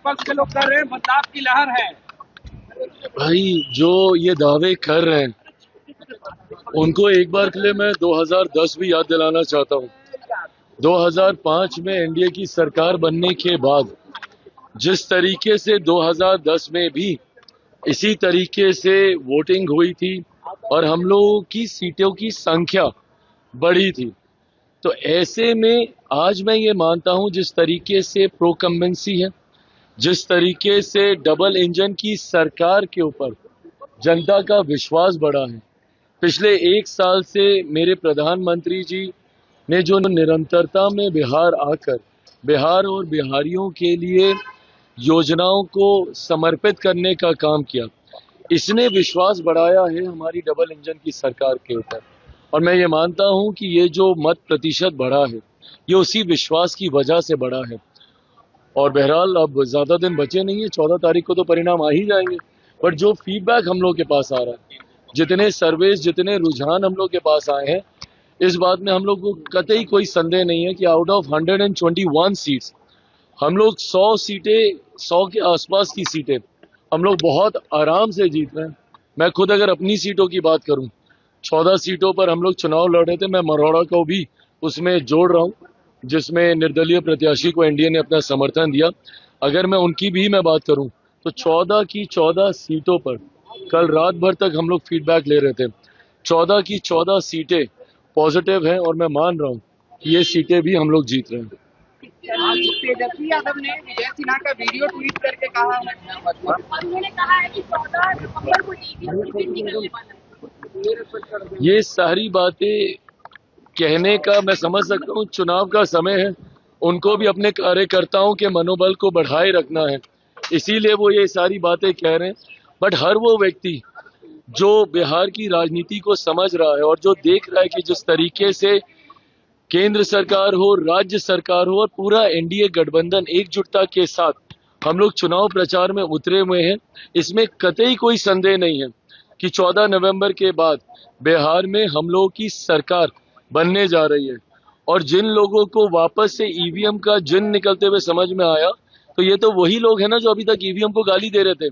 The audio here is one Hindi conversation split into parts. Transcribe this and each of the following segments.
विपक्ष के लोग कर रहे हैं बदलाव की लहर है। भाई जो ये दावे कर रहे हैं उनको एक बार के लिए मैं 2010 भी याद दिलाना चाहता हूँ। 2005 में एनडीए की सरकार बनने के बाद जिस तरीके से 2010 में भी इसी तरीके से वोटिंग हुई थी और हम लोगों की सीटों की संख्या बढ़ी थी, तो ऐसे में आज मैं ये मानता हूं जिस तरीके से प्रोकम्बेंसी है, जिस तरीके से डबल इंजन की सरकार के ऊपर जनता का विश्वास बढ़ा है। पिछले एक साल से मेरे प्रधानमंत्री जी ने जो निरंतरता में बिहार आकर बिहार और बिहारियों के लिए योजनाओं को समर्पित करने का काम किया, इसने विश्वास बढ़ाया है हमारी डबल इंजन की सरकार के ऊपर। और मैं ये मानता हूं कि ये जो मत प्रतिशत बढ़ा है ये उसी विश्वास की वजह से बढ़ा है। और बहरहाल अब ज्यादा दिन बचे नहीं है, 14 तारीख को तो परिणाम आ ही जाएंगे। बट जो फीडबैक हम लोग के पास आ रहा है, जितने सर्वेस, जितने रुझान हम लोग के पास आए हैं, इस बात में हम लोग को कतई कोई संदेह नहीं है कि आउट ऑफ 121 सीट्स हम लोग 100 सीटें, 100 के आसपास की सीटें हम लोग बहुत आराम से जीत रहे हैं। मैं खुद अगर अपनी सीटों की बात करूं, 14 सीटों पर हम लोग चुनाव लड़ रहे थे, मैं मरोड़ा को भी उसमें जोड़ रहा हूं जिसमें निर्दलीय प्रत्याशी को एनडीए ने अपना समर्थन दिया। अगर मैं उनकी भी मैं बात करूं तो 14 की 14 सीटों पर कल रात भर तक हम लोग फीडबैक ले रहे थे। 14 की 14 सीटें पॉजिटिव हैं और मैं मान रहा हूं कि ये सीटें भी हम लोग जीत रहे हैं। आज तेजस्वी यादव ने विजय सिन्हा का वीडियो ट्वीट करके कहा है और उन्होंने कहा है कि 14 नवंबर को ईवीएम की गिनती करने वाला है। ये सारी बातें कहने का मैं समझ सकता हूँ, चुनाव का समय है, उनको भी अपने कार्यकर्ताओं के मनोबल को बढ़ाए रखना है, इसीलिए वो ये सारी बातें कह रहे हैं। बट हर वो व्यक्ति जो बिहार की राजनीति को समझ रहा है और जो देख रहा है कि जिस तरीके से केंद्र सरकार हो, राज्य सरकार हो और पूरा एनडीए गठबंधन एकजुटता के साथ हम लोग चुनाव प्रचार में उतरे हुए हैं, इसमें कतई कोई संदेह नहीं है कि 14 नवंबर के बाद बिहार में हम लोगों की सरकार बनने जा रही है। और जिन लोगों को वापस से ईवीएम का जिन निकलते हुए समझ में आया, तो ये तो वही लोग हैं ना जो अभी तक ईवीएम को गाली दे रहे थे।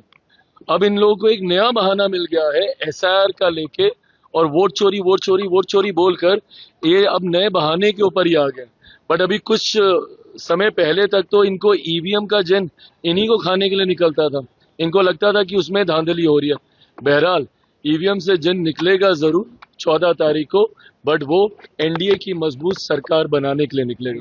अब इन लोगों को एक नया बहाना मिल गया है एसआईआर का लेके, और वोट चोरी वोट चोरी वोट चोरी बोलकर ये अब नए बहाने के ऊपर ही आ गए। बट अभी कुछ समय पहले तक तो इनको ईवीएम का जिन इन्हीं को खाने के लिए निकलता था, इनको लगता था कि उसमें धांधली हो रही है। बहरहाल ईवीएम से जिन निकलेगा जरूर 14 तारीख को, बट वो एनडीए की मजबूत सरकार बनाने के लिए निकलेगा।